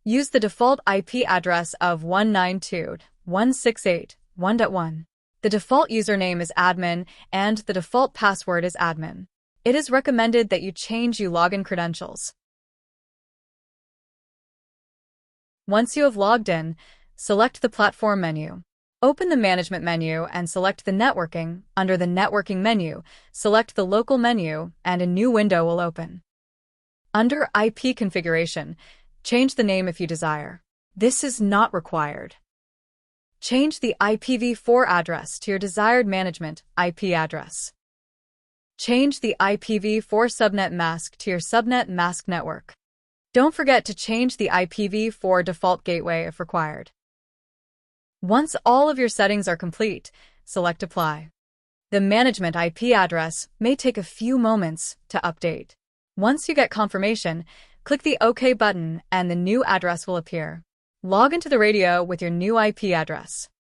Use the default IP address of 192.168.1.1. The default username is admin and the default password is admin. It is recommended that you change your login credentials. Once you have logged in, select the Platform menu. Open the Management menu and select the Networking. Under the Networking menu, select the Local menu and a new window will open. Under IP Configuration, change the name if you desire. This is not required. Change the IPv4 address to your desired management IP address. Change the IPv4 subnet mask to your subnet mask network. Don't forget to change the IPv4 default gateway if required. Once all of your settings are complete, select Apply. The management IP address may take a few moments to update. Once you get confirmation, click the OK button and the new address will appear. Log into the radio with your new IP address.